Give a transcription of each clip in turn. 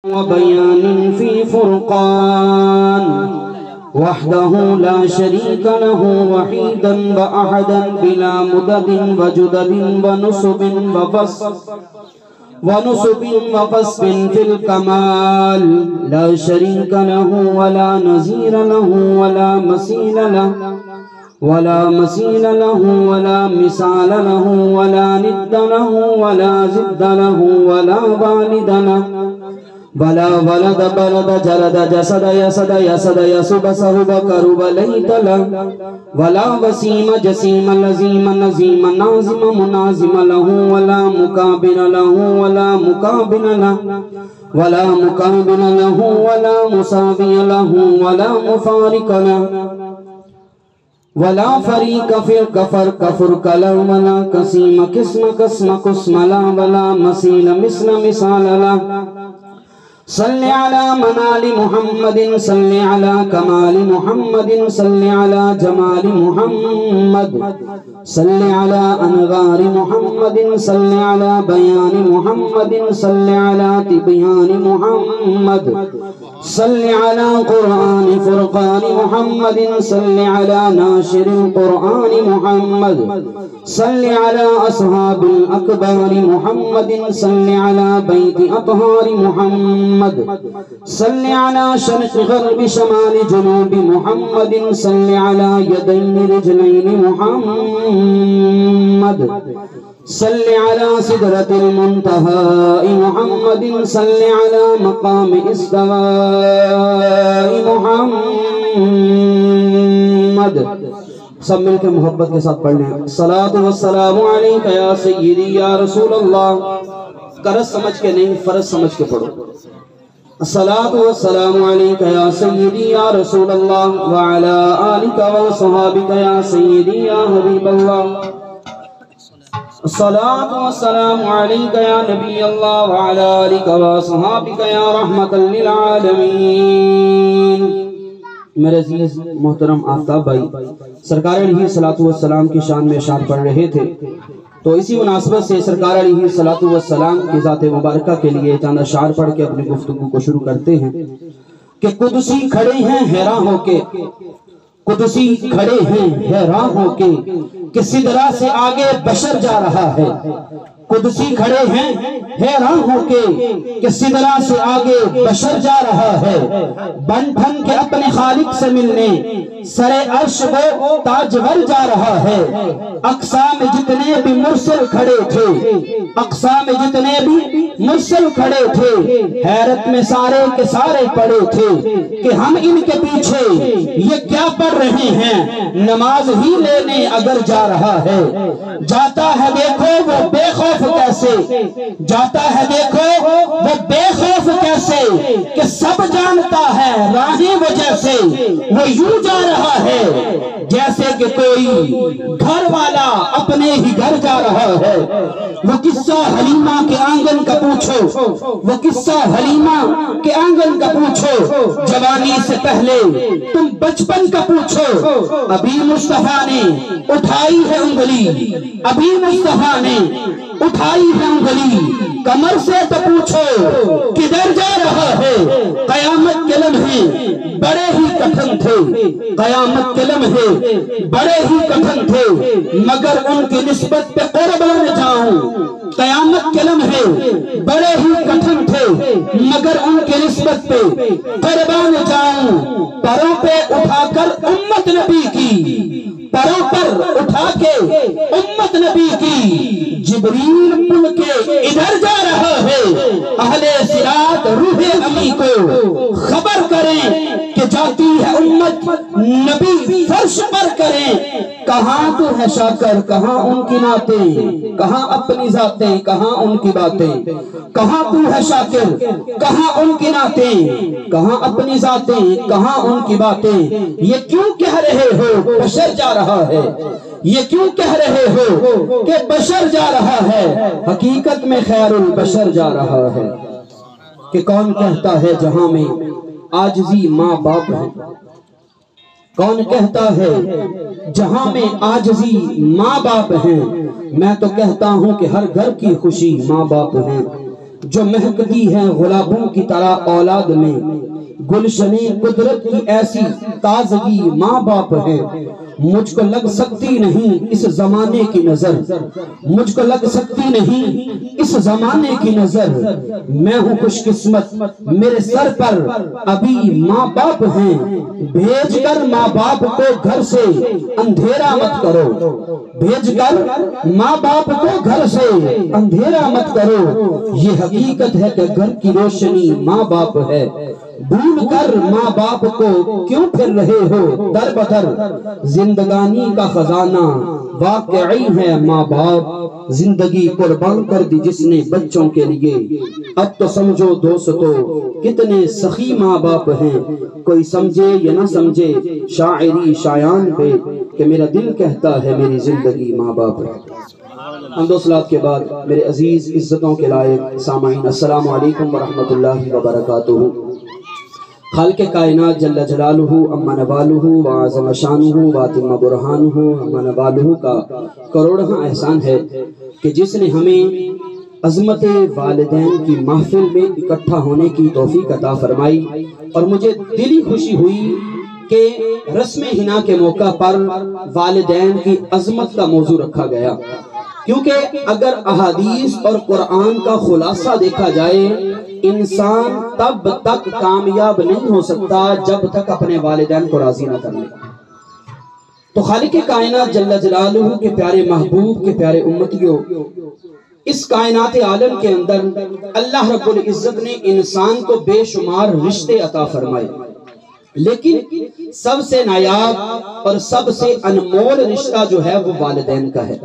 وبيان في فرقان وحده لا شريك له وحيدا وأحدا بلا مدد وجدد ونصب وفصب في الكمال لا شريك له ولا نظير له ولا مثيل له ولا مثال له ولا ند له ولا ضد له ولا والد له ولا ولد بلد جلد جسد يسد يسب صهب كرب ليت له ولا وسيم جسيم لزيم نزيم نازم منازم له ولا مقابل له ولا مقابل له ولا مقابل له ولا مساوي له ولا مفارق له ولا فريق فرق فرق فرق له ولا قسيم قسم قسم قسم له ولا مثيل مثل مثال له صل على منال محمد صل على كمال محمد صل على جمال محمد صل على أنغار محمد صل على بيان محمد صل على تبيان محمد صل على قرآن فرقان محمد صل على ناشر القرآن محمد صل على أصحاب الأكبار محمد صل على بيت أطهار محمد صل على شرق غرب شمال جنوب محمد صل على يدين رجلين محمد صل على سدرة المنتهى محمد صل على مقام استواء محمد سب مل کے محبت کے ساتھ پڑھ لیں الصلاۃ والسلام علیک یا سیدی یا رسول اللہ قرض سمجھ کے نہیں فرض سمجھ کے پڑھو الصلاۃ والسلام علیک یا سیدی یا رسول اللہ وعلی آلک وصحابک یا سیدی یا حبیب اللہ الصلاۃ والسلام علیک یا نبی اللہ وعلی آلک وصحابک یا رحمت للعالمین میرے عزیز محترم آفتاب بھائی سرکار علیہ الصلوۃ والسلام کی شان میں اشعار پڑھ رہے تھے تو اسی مناسبت سے سرکار علیہ الصلوۃ والسلام کی ذات مبارکہ کے لیے چند اشعار پڑھ کے اپنی گفتگو کو شروع کرتے ہیں کہ قدسی کھڑے ہیں حیران ہو کے قدسی کھڑے ہیں حیران ہو کے کہ سدرہ سے آگے بشر جا رہا ہے قدسی کھڑے ہیں حیران ہو کے کہ سدرہ سے آگے بشر جا رہا ہے بن ٹھن کے اپنے خالق سے ملنے سرے عرش وہ تاجور جا رہا ہے اقصا میں جتنے بھی مرسل کھڑے تھے اقصا میں جتنے بھی مرسل کھڑے تھے حیرت میں سارے کے سارے پڑے تھے کہ ہم ان کے پیچھے یہ کیا پڑھ رہے ہیں نماز ہی لینے اگر جا رہا ہے جاتا ہے دیکھو وہ بے خوف کیسے جاتا ہے دیکھو وہ بے خوف کیسے کہ سب جانتا ہے راہیں وہ جیسے وہ یوں جا رہا ہے جیسے کہ کوئی گھر والا اپنے ہی گھر جا رہا ہے وہ قصہ حلیمہ کے آنگن کا پوچھو وہ قصہ حلیمہ کے آنگن کا پوچھو جوانی سے پہلے تم بچپن کا پوچھو ابھی مصطفیٰ نے اٹھائی ہے انگلی ابھی مصطفیٰ نے اٹھائی ہے انگلی کمر سے تو پوچھو کدھر جا رہا ہے قیامت کے لمحے بڑے ہی کٹھن تھے قیامت کے لمحے بڑے ہی کٹھن تھے مگر ان کی نسبت پہ قربان جاؤں قیامت کے لمحے بڑے ہی کٹھن تھے مگر ان کی نسبت پہ قربان جاؤں پروں پہ اٹھا کر امت نبی کی پروں پر اٹھا کے امت نبی کی جبریل پل کے ادھر جا رہا ہے اہل صراط روح امی کو خبر کریں کہ جاتی ہے امت نبی فرش پر کریں کہاں تو ہے شاکر کہاں ان کی نعتیں کہاں اپنی ذاتیں کہاں ان کی باتیں کہاں تو ہے شاکر کہاں ان کی نعتیں کہاں اپنی ذاتیں کہاں ان کی باتیں یہ کیوں کہہ رہے ہو بشر جا رہا ہے یہ کیوں کہہ رہے ہو کہ بشر جا رہا ہے حقیقت میں خیر البشر جا رہا ہے کہ کون کہتا ہے جہاں میں عاجزی ماں باپ ہے کون کہتا ہے جہاں میں عاجزی ماں باپ ہیں میں تو کہتا ہوں کہ ہر گھر کی خوشی ماں باپ ہیں جو مہکتی ہیں گلابوں کی طرح اولاد میں، گلشنِ قدرت کی ایسی تازگی ماں باپ ہے۔ مجھ کو لگ سکتی نہیں اس زمانے کی نظر، مجھ کو لگ سکتی نہیں اس زمانے کی نظر، میں ہوں خوش قسمت میرے سر پر ابھی ماں باپ ہیں، بھیج کر ماں باپ کو گھر سے اندھیرا مت کرو، بھیج کر ماں باپ کو گھر سے اندھیرا مت کرو، یہ حقیقت ہے کہ گھر کی روشنی ماں باپ ہے، بھول کر ماں باپ کو کیوں پھر رہے ہو در بدر، زندگانی کا خزانہ واقعی ہے ماں باپ، زندگی قربان کر دی جس نے بچوں کے لیے، اب تو سمجھو دوستو کتنے سخی ماں باپ ہیں، کوئی سمجھے یا نہ سمجھے شاعری شایان پہ کہ میرا دل کہتا ہے میری زندگی ماں باپ ہے۔ حمد و صلات کے بعد میرے عزیز عزتوں کے لائق سامعین، السلام علیکم ورحمۃ اللہ وبرکاتہ۔ خالق کائنات جل جلالہ اما نوالہ وعظم شانہ واتم برہانہ اما نوالہ کا کروڑواں احسان ہے کہ جس نے ہمیں عظمت والدین کی محفل میں اکٹھا ہونے کی توفیق عطا فرمائی، اور مجھے دلی خوشی ہوئی کہ رسم حنا کے موقع پر والدین کی عظمت کا موضوع رکھا گیا، کیونکہ اگر احادیث اور قرآن کا خلاصہ دیکھا جائے، انسان تب تک کامیاب نہیں ہو سکتا جب تک اپنے والدین کو راضی نہ کر لے۔ تو خالق کائنات جل جلالہ کے پیارے محبوب کے پیارے امتیوں، اس کائنات عالم کے اندر اللہ رب العزت نے انسان کو بے شمار رشتے عطا فرمائے، لیکن سب سے نایاب اور سب سے انمول رشتہ جو ہے وہ والدین کا ہے،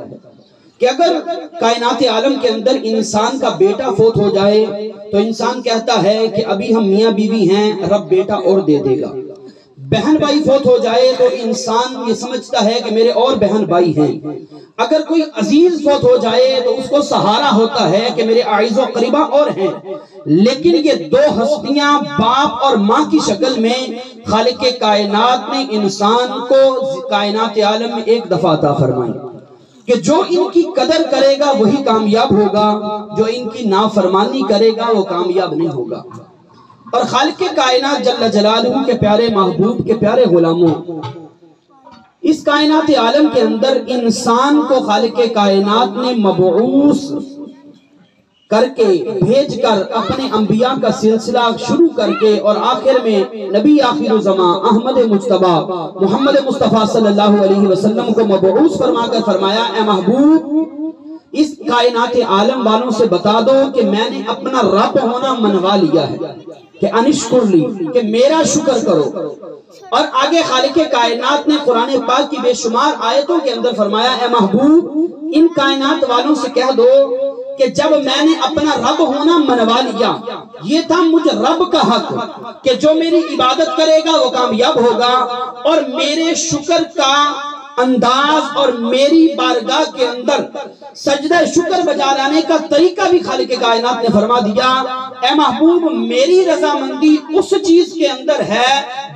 کہ اگر کائنات عالم کے اندر انسان کا بیٹا فوت ہو جائے تو انسان کہتا ہے کہ ابھی ہم میاں بیوی ہیں، رب بیٹا اور دے دے گا۔ بہن بھائی فوت ہو جائے تو انسان یہ سمجھتا ہے کہ میرے اور بہن بھائی ہیں۔ اگر کوئی عزیز فوت ہو جائے تو اس کو سہارا ہوتا ہے کہ میرے اعز و قریبہ اور ہیں، لیکن یہ دو ہستیاں باپ اور ماں کی شکل میں خالق کائنات نے انسان کو کائنات عالم میں ایک دفعہ عطا فرمائی کہ جو ان کی قدر کرے گا وہی کامیاب ہوگا، جو ان کی نافرمانی کرے گا وہ کامیاب نہیں ہوگا۔ اور خالق کائنات جل جلالہ کے پیارے محبوب کے پیارے غلاموں، اس کائنات عالم کے اندر انسان کو خالق کائنات نے مبعوث کر کے بھیج کر اپنے انبیاء کا سلسلہ شروع کر کے، اور آخر میں نبی آخر الزمان احمد مجتبی محمد مصطفیٰ صلی اللہ علیہ وسلم کو مبعوث فرما کر فرمایا، اے محبوب اس کائنات عالم والوں سے بتا دو کہ میں نے اپنا رب ہونا منوا لیا ہے، کہ انشکر لی، کہ میرا شکر کرو۔ اور آگے خالق کائنات نے قرآن پاک کی بے شمار آیتوں کے اندر فرمایا، اے محبوب ان کائنات والوں سے کہہ دو کہ جب میں نے اپنا رب ہونا منوا لیا، یہ تھا مجھ رب کا حق کہ جو میری عبادت کرے گا وہ کامیاب ہوگا، اور میرے شکر کا انداز اور میری بارگاہ کے اندر سجدہ شکر بجا لانے کا طریقہ بھی خالق کائنات نے فرما دیا۔ اے محبوب میری رضامندی اس چیز کے اندر ہے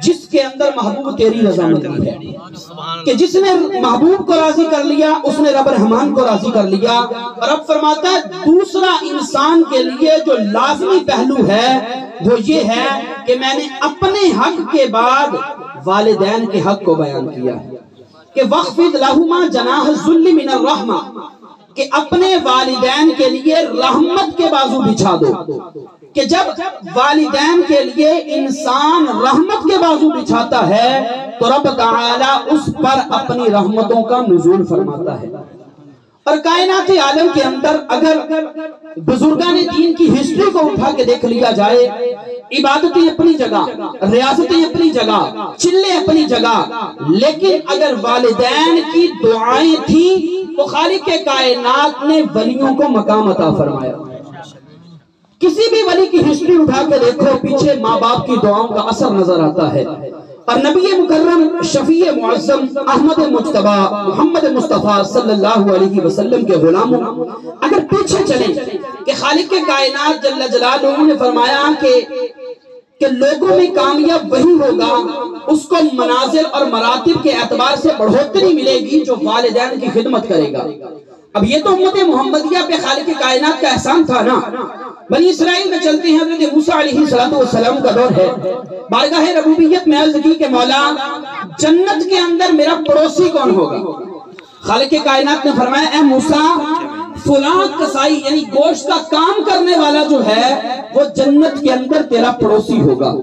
جس کے اندر محبوب تیری رضامندی ہے، کہ جس نے محبوب کو راضی کر لیا اس نے رب رحمان کو راضی کر لیا۔ اور اب فرماتا ہے دوسرا انسان کے لیے جو لازمی پہلو ہے وہ یہ ہے کہ میں نے اپنے حق کے بعد والدین کے حق کو بیان کیا ہے، کہ وَخْفِضْ لَهُمَا جَنَاحَ الذُّلِّ مِنَ الرَّحْمَةِ، کہ اپنے والدین کے لیے رحمت کے بازو بچھا دو، کہ جب والدین کے لیے انسان رحمت کے بازو بچھاتا ہے تو رب تعالی اس پر اپنی رحمتوں کا نزول فرماتا ہے۔ اور کائنات عالم کے اندر اگر بزرگان دین کی ہسٹری کو اٹھا کے دیکھ لیا جائے، عبادتیں اپنی جگہ، ریاستیں اپنی جگہ، چلے اپنی جگہ، لیکن اگر والدین کی دعائیں تھیں تو خالق کائنات نے ولیوں کو مقام عطا فرمایا۔ کسی بھی ولی کی ہسٹری اٹھا کے دیکھو، پیچھے ماں باپ کی دعاؤں کا اثر نظر آتا ہے۔ اور نبی مکرم شفیع معظم احمد مجتبی محمد مصطفیٰ صلی اللہ علیہ وسلم کے غلاموں اگر پیچھے چلیں کہ خالق کائنات جل جلالہ نے فرمایا کہ لوگوں میں کامیاب وہی ہوگا اس کو منازل اور مراتب کے اعتبار سے بڑھوتری ملے گی جو والدین کی خدمت کرے گا۔ اب یہ تو امت محمدیہ پہ خالق کائنات کا احسان تھا نا، بنی اسرائیل میں چلتے ہیں، حضرت موسیٰ علیہ السلام کا دور ہے، بارگاہ ربوبیت میں عرض کی کہ مولا جنت کے اندر میرا پڑوسی کون ہوگا؟ خالق کائنات نے فرمایا اے موسیٰ فلاں کسائی یعنی گوشت کا کام کرنے والا جو ہے وہ جنت کے اندر تیرا پڑوسی ہوگا۔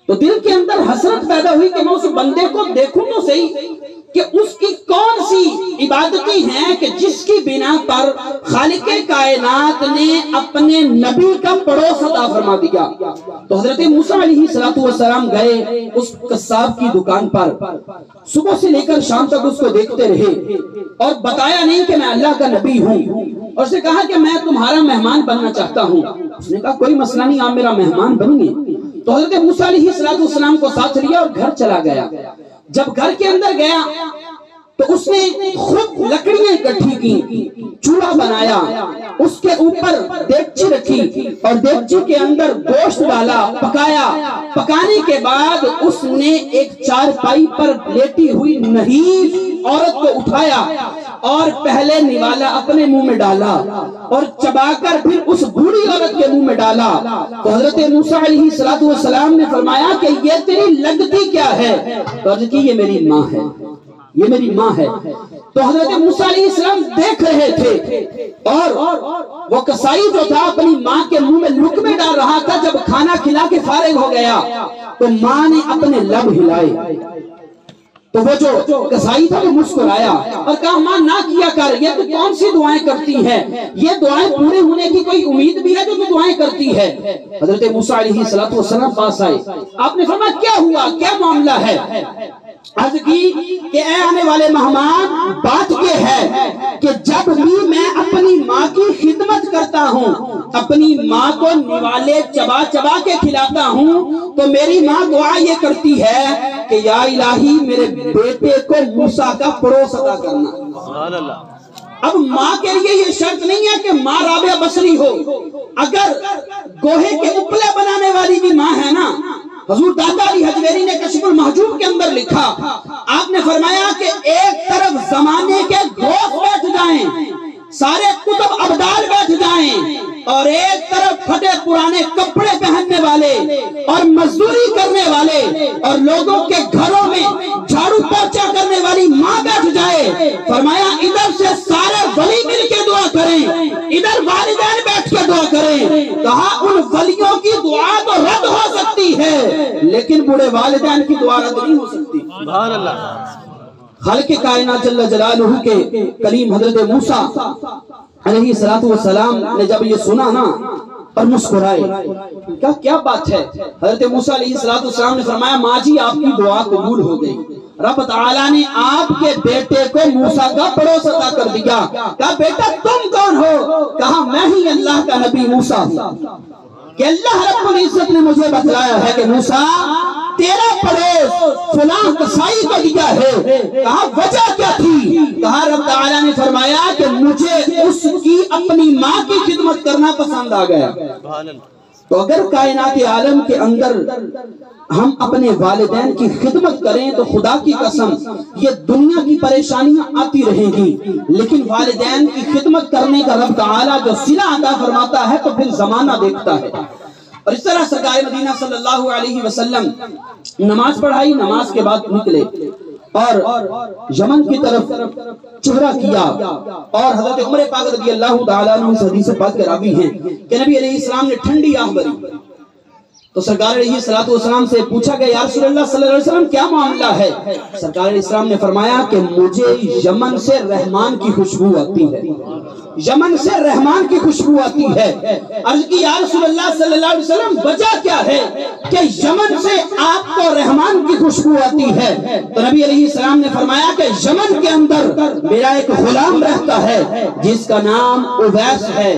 تو دل کے اندر حسرت پیدا ہوئی کہ میں اس بندے کو دیکھوں تو صحیح کہ اس کی کون سی عبادتی ہیں کہ جس کی بنا پر خالق کائنات نے اپنے نبی کا پڑوس عطا فرما دیا۔ تو حضرت موسیٰ علیہ السلام گئے اس قصاب کی دکان پر، صبح سے لے کر شام تک اس کو دیکھتے رہے اور بتایا نہیں کہ میں اللہ کا نبی ہوں، اور اسے کہا کہ میں تمہارا مہمان بننا چاہتا ہوں۔ اس نے کہا کوئی مسئلہ نہیں، آپ میرا مہمان بنیے۔ تو حضرت موسیٰ علیہ السلام کو ساتھ لیا اور گھر چلا گیا۔ جب گھر کے اندر گیا تو اس نے خود لکڑیاں اکٹھی کی، چولہا بنایا، اس کے اوپر دیگچی رکھی اور دیگچی کے اندر گوشت ڈالا، پکایا۔ پکانے کے بعد اس نے ایک چارپائی پر لیٹی ہوئی نحیف عورت کو اٹھایا اور پہلے نوالا اپنے منہ میں ڈالا اور چبا کر پھر اس بوڑھی عورت کے منہ میں ڈالا۔ تو حضرت موسیٰ علیہ السلام نے فرمایا کہ یہ تیری لگتی کیا ہے؟ تو حضرت یہ میری ماں ہے، یہ میری ماں ہے۔ تو حضرت موسیٰ علیہ السلام دیکھ رہے تھے اور وہ کسائی جو تھا اپنی ماں کے منہ میں لقمے ڈال رہا تھا۔ جب کھانا کھلا کے فارغ ہو گیا تو ماں نے اپنے لب ہلائے، تو وہ جو کسائی تھا وہ مسکرایا اور کہا ماں نہ کیا کر، یہ تو کون سی دعائیں کرتی ہے، یہ دعائیں پورے ہونے کی کوئی امید بھی ہے جو تو دعائیں کرتی ہے؟ حضرت موسیٰ علیہ السلام پاس آئے، آپ نے فرمایا کیا ہوا، کیا معاملہ ہے؟ عرض کی کہ اے آنے والے مہمان، بات یہ ہے کہ جب بھی میں اپنی ماں کی خدمت کرتا ہوں، اپنی ماں کو نوالے چبا چبا کے کھلاتا ہوں، تو میری ماں دعا یہ کرتی ہے کہ یا الہی میرے بیٹے کو موسیٰ کا پڑوس عطا کرنا۔ سبحان اللہ۔ اب ماں کے لیے یہ شرط نہیں ہے کہ ماں رابعہ بصری ہو، اگر گوہے کے اپلے بنانے والی بھی ماں ہے نا، حضور داتا علی حجویری نے کشف المحجوب کے اندر لکھا، آپ نے فرمایا کہ ایک طرف زمانے کے دوست بیٹھ جائیں، سارے کتب ابدال بیٹھ جائیں، اور ایک طرف پھٹے پرانے کپڑے پہننے والے اور مزدوری کرنے والے اور لوگوں کے گھروں میں جھاڑو پوچھا کرنے والی ماں بیٹھ جائے، فرمایا ادھر سے سارے ولی مل کے دعا کریں، ادھر والدین بیٹھ کے دعا کریں۔ کہا ان ولیوں کی دعا تو رد ہو سکتی ہے لیکن بوڑھے والدین کی دعا رد نہیں ہو سکتی۔ سبحان اللہ۔ خالق کائنات جل جلالہ کے کلیم حضرت موسیٰ علیہ السلام نے جب یہ سنا نا اور مسکرائے، کیا بات ہے؟ حضرت موسیٰ علیہ السلام نے فرمایا ماں جی آپ کی دعا قبول ہو گئی، رب تعالیٰ نے آپ کے بیٹے کو موسیٰ کا پڑوس عطا کر دیا۔ کہا بیٹا تم کون ہو؟ کہا میں ہی اللہ کا نبی موسیٰ کہ اللہ رب العزت نے مجھے بتلایا ہے کہ موسیٰ تیرا پڑوس فلاں کسائی کو دیا ہے۔ کہا وجہ کیا تھی؟ کہا رب تعالیٰ نے فرمایا کہ مجھے اس کی اپنی ماں کی خدمت کرنا پسند آ گیا۔ تو اگر کائنات عالم کے اندر ہم اپنے والدین کی خدمت کریں تو خدا کی قسم یہ دنیا کی پریشانیاں آتی رہیں گی، لیکن والدین کی خدمت کرنے کا رب تعالیٰ جو صلہ عطا فرماتا ہے تو پھر زمانہ دیکھتا ہے۔ اور اس طرح سرکار مدینہ صلی اللہ علیہ وسلم نماز پڑھائی، نماز کے بعد نکلے اور یمن کی طرف چہرہ کیا، اور حضرت عمر پاک رضی اللہ تعالیٰ عنہ اس حدیث پاک کے راوی ہیں کہ نبی علیہ السلام نے ٹھنڈی آہ بھری تو سرکار علیہ السلام سے پوچھا گیا یا رسول اللہ صلی اللہ علیہ وسلم کیا معاملہ ہے؟ سرکار علیہ السلام نے فرمایا کہ مجھے یمن سے رحمان کی خوشبو آتی ہے، یمن سے رحمان کی خوشبو آتی ہے۔ عرض کی یا رسول اللہ صلی اللہ علیہ وسلم وجہ کیا ہے کہ یمن سے آپ کو رحمان کی خوشبو آتی ہے؟ تو نبی علیہ السلام نے فرمایا کہ یمن کے اندر میرا ایک غلام رہتا ہے جس کا نام اویس ہے،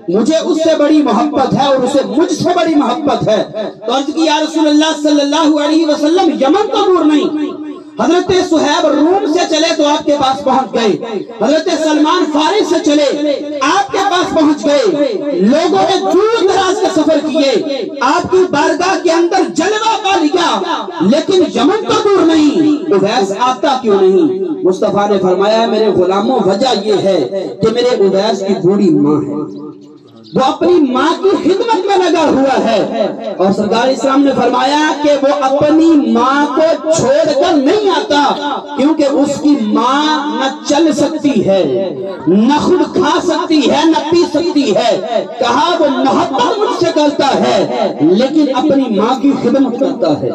مجھے اس سے بڑی محبت ہے اور اسے مجھ سے بڑی محبت ہے۔ تو عرض کی یا رسول اللہ صلی اللہ علیہ وسلم یمن تو دور نہیں، حضرت صہیب روم سے چلے تو آپ کے پاس پہنچ گئے، حضرت سلمان فارس سے چلے آپ کے پاس پہنچ گئے، لوگوں نے دور دراز کے سفر کیے، آپ کی بارگاہ کے اندر جلوہ پا لیا، لیکن یمن تو دور نہیں، اویس آتا کیوں نہیں؟ مصطفیٰ نے فرمایا میرے غلاموں وجہ یہ ہے کہ میرے اویس کی بوڑھی ماں ہے، وہ اپنی ماں کی خدمت میں لگا ہوا ہے، اور سرکار اسلام نے فرمایا کہ وہ اپنی ماں کو چھوڑ کر نہیں آتا، کیونکہ اس کی ماں نہ چل سکتی ہے، نہ خود کھا سکتی ہے، نہ پی سکتی ہے، کہا وہ محبت مجھ سے کرتا ہے لیکن اپنی ماں کی خدمت کرتا ہے،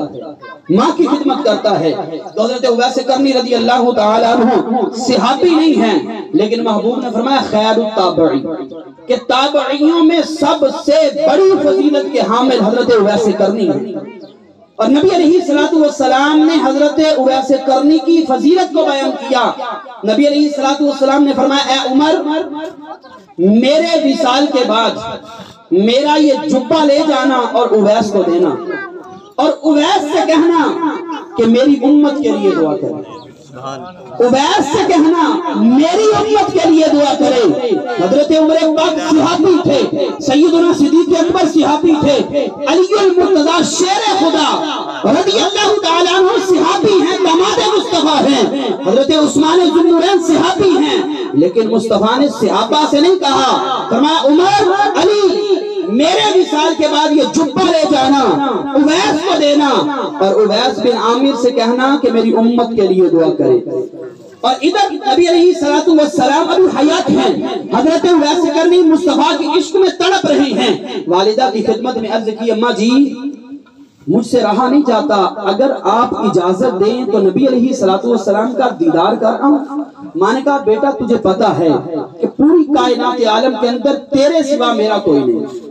ماں کی خدمت کرتا ہے۔ تو حضرت اویس کرنی رضی اللہ تعالیٰ عنہ صحابی نہیں ہیں، لیکن محبوب نے فرمایا خیر التابعی، کہ تابعیوں میں سب سے بڑی فضیلت کے حامل حضرت اویس کرنی ہیں۔ اور نبی علیہ السلام نے حضرت اویس کرنی کی فضیلت کو بیان کیا۔ نبی علیہ السلام نے فرمایا اے عمر، میرے وصال کے بعد میرا یہ جبہ لے جانا اور اویس کو دینا، اور اویس سے کہنا کہ میری امت کے لیے دعا کرے، اویس سے کہنا میری امت کے لیے دعا کرے۔ حضرت عمر پاک صحابی تھے، سیدنا صدیق اکبر صحابی تھے، علی المرتضی شیر خدا رضی اللہ تعالیٰ عنہ صحابی ہیں، داماد مصطفیٰ ہیں، حضرت عثمان ذو النورین صحابی ہیں، لیکن مصطفیٰ نے صحابہ سے نہیں کہا، فرمایا عمر، علی، میرے وصال کے بعد یہ جبہ لے جانا، اویس کو دینا، اور اویس بن عامر سے کہنا کہ میری امت کے لیے دعا کرے۔ اور ادھر نبی علیہ السلام ابھی حیات ہیں، حضرت اویس کرنی مصطفیٰ کے عشق میں تڑپ رہے ہیں۔ والدہ کی خدمت میں عرض کی اماں جی مجھ سے رہا نہیں جاتا، اگر آپ اجازت دیں تو نبی علیہ السلام کا دیدار کر آؤں۔ ماں نے کہا بیٹا تجھے پتا ہے کہ پوری کائنات عالم کے اندر تیرے سوا میرا کوئی نہیں،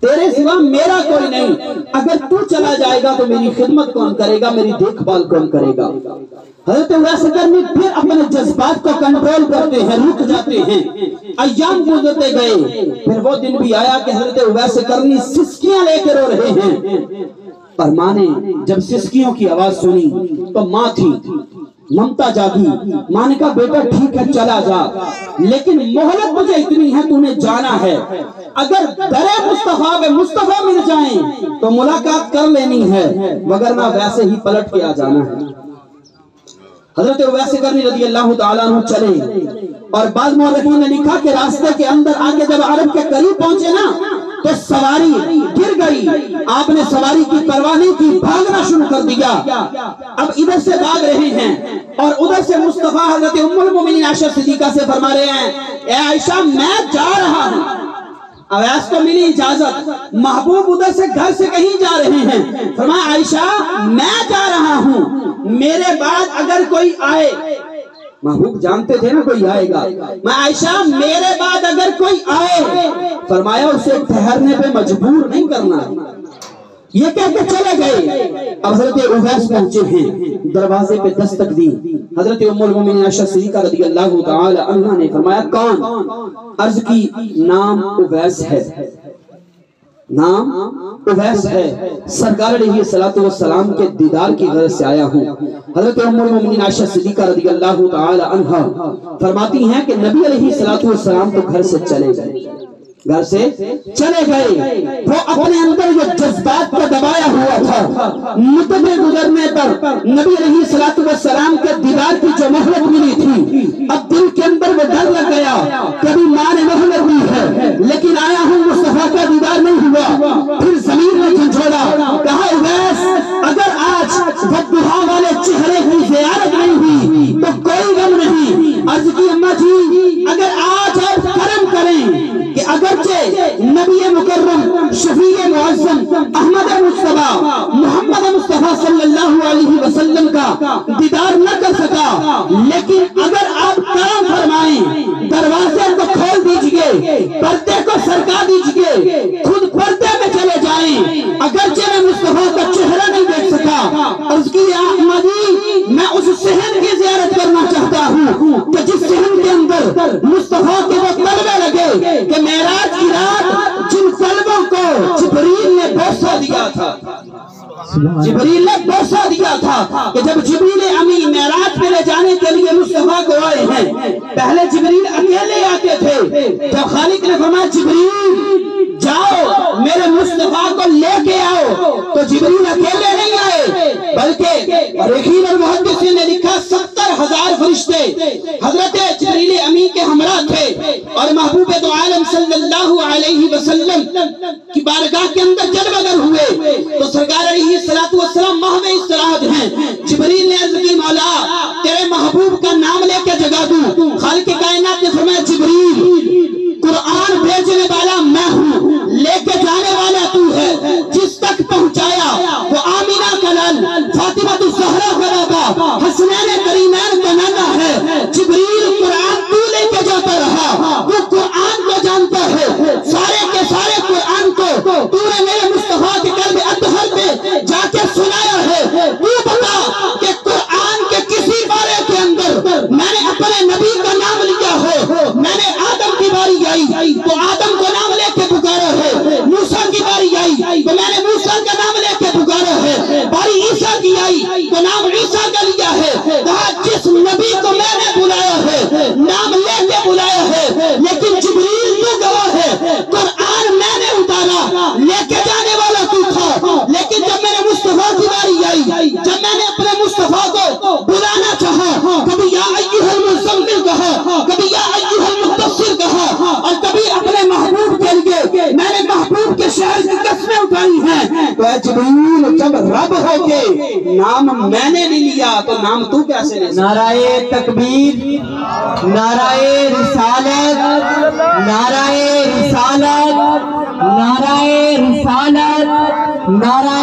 تیرے سوا میرا کوئی نہیں، اگر تو چلا جائے گا تو میری خدمت کون کرے گا، میری دیکھ بھال کون کرے گا۔ حضرت اویس کرنی پھر اپنے جذبات کو کنٹرول کرتے ہیں، رک جاتے ہیں، ایام گزرتے گئے، پھر وہ دن بھی آیا کہ حضرت اویس کرنی سسکیاں لے کے رو رہے ہیں، اور ماں نے جب سسکیوں کی آواز سنی تو ماں تھی، ممتا جاگی، ماں نے کہا بیٹا ٹھیک ہے چلا جا، لیکن مہلت مجھے اتنی ہے تو نے جانا ہے، اگر درے مصطفیٰ مل جائیں تو ملاقات کر لینی ہے، وگرنہ ویسے ہی پلٹ کے آ جانا ہے۔ حضرت اویس کرنی رضی اللہ تعالیٰ عنہ چلے، اور بعض مورخین نے لکھا کہ راستے کے اندر آگے جب عرب کے قریب پہنچے نا تو سواری گر گئی، آپ نے سواری کی پرواہ نہیں کی، بھاگنا شروع کر دیا۔ اب ادھر سے بھاگ رہے ہیں اور ادھر سے مصطفیٰ حضرت ام المومنین عائشہ صدیقہ سے فرما رہے ہیں اے عائشہ میں جا رہا ہوں۔ اویس کو ملی اجازت، محبوب ادھر سے گھر سے کہیں جا رہے ہیں، فرمایا عائشہ میں جا رہا ہوں، میرے بعد اگر کوئی آئے، محبوب جانتے تھے نا کوئی آئے گا، میں عائشہ میرے بعد اگر کوئی آئے، فرمایا اسے ٹھہرنے پہ مجبور نہیں کرنا۔ یہ کہہ کے چلے گئے۔ اب حضرت اویس پہنچے ہیں، دروازے پہ دستک دی، حضرت ام المومنین عائشہ صدیقہ رضی اللہ تعالی عنہا نے فرمایا کون؟ عرض کی نام اویس ہے، نام اویس ہے، سرکار علیہ السلام کے دیدار کی غرض سے آیا ہوں۔ حضرت ام المومنین عائشہ صدیقہ رضی اللہ تعالی عنہا فرماتی ہیں کہ نبی علیہ السلام تو گھر سے چلے گئے، گھر سے چلے گئے، وہ اپنے اندر جو جذبات کو دبایا ہوا تھا، مدت گزرنے پر نبی علیہ السلام کے دیدار کی جو مہلت ملی تھی، اب دل کے اندر وہ ڈر لگ گیا، کبھی ماں نے مہلت دی ہے لیکن آیا ہوں مصطفیٰ کا دیدار نہیں ہوا۔ پھر زمین میں جھنجھوڑا، کہا اویس اگر آج بددعا والے چہرے کی زیارت نہیں ہوئی تو کوئی غم نہیں۔ عرض کی اماں جی اگر آج آپ کرم کریں کہ اگرچہ نبی مکرم شفیع معظم احمد مصطفیٰ محمد مصطفیٰ صلی اللہ علیہ وسلم کا دیدار نہ کر سکا، لیکن اگر آپ کرم فرمائیں، دروازے کو کھول دیجئے، پردے کو سرکا دیجئے، خود پردے میں چلے جائیں، اگرچہ میں مصطفیٰ کا چہرہ نہیں دیکھ سکا، عرض کی احمدی میں اس صحن کی زیارت کرنا چاہتا ہوں کہ جس صحن کے اندر مصطفیٰ کے وہ طلبے لگے کہ معراج کی رات جن قلبوں کو جبریل نے بوسہ دیا تھا، جبریل نے بوسہ دیا تھا کہ جب جبریل امین معراج پہ لے جانے کے لیے مصطفیٰ کو آئے ہیں، پہلے جبریل اکیلے آتے تھے، جب خالق نے فرمایا جبریل جاؤ میرے مصطفیٰ کو لے کے آؤ، تو جبریل اکیلے نہیں آئے بلکہ رخین المحدثین نے لکھا 70,000 فرشتے حضرت جبریل امین کے ہمراہ تھے، اور محبوب دو عالم صلی اللہ علیہ وسلم کی بارگاہ کے اندر جلوہ گر ہوئے تو سرکار علیہ السلام محو استراحت ہیں. جبریل نے عرض کی مولا تیرے محبوب کا نام لے کے جگا دوں. خالق کائنات نے فرمایا جبریل قرآن بھیجنے والا میں ہوں، لے کے جانے والا تو ہے. جس تک پہنچایا وہ آمینہ کا لال فاطمہ الزہرا کا بابا حسنین کریمین کا نانا ہے. جبریل قرآن تو لے کے جاتا رہا، وہ قرآن کو جانتا ہے. سارے کے سارے قرآن کو تو نے میرے مصطفیٰ کے قلب اطہر پہ جا کے سنایا ہے. وہ بتا کہ قرآن کے کسی بارے کے اندر میں نے اپنے نبی کا نام لیا ہو. میں نے آدم کی باری آئی تو آدم کو نام لے کے پکارا ہے. موسیٰ کی باری آئی تو میں نے موسیٰ کا نام لے کے پکارا ہے. باری عیسیٰ کی آئی تو نام عیسیٰ کا لیا ہے. کہا جس نبی کو میں نے بلایا ہے نام لے کے بلایا ہے. لیکن جبریل تو گواہ ہے قرآن میں نے اتارا، لے کے جانے والا تو تھا. لیکن جب میرے مصطفیٰ کی باری آئی، جب میں نے اپنے مصطفیٰ کو بلانا چاہا، کبھی یا ایھا المزمل کہا، کبھی یا ایھا المدثر کہا، اور کبھی اپنے محبوب کے لیے میں نے محبوب کے شہر کی قسمیں اٹھائی ہیں. تو اے جبریل جب رب ہو کے نام میں نے نہیں لیا تو نام تو کیسے لے؟ نعرہ تکبیر، نعرہ رسالت، نعرہ رسالت، نعرہ رسالت، نعرہ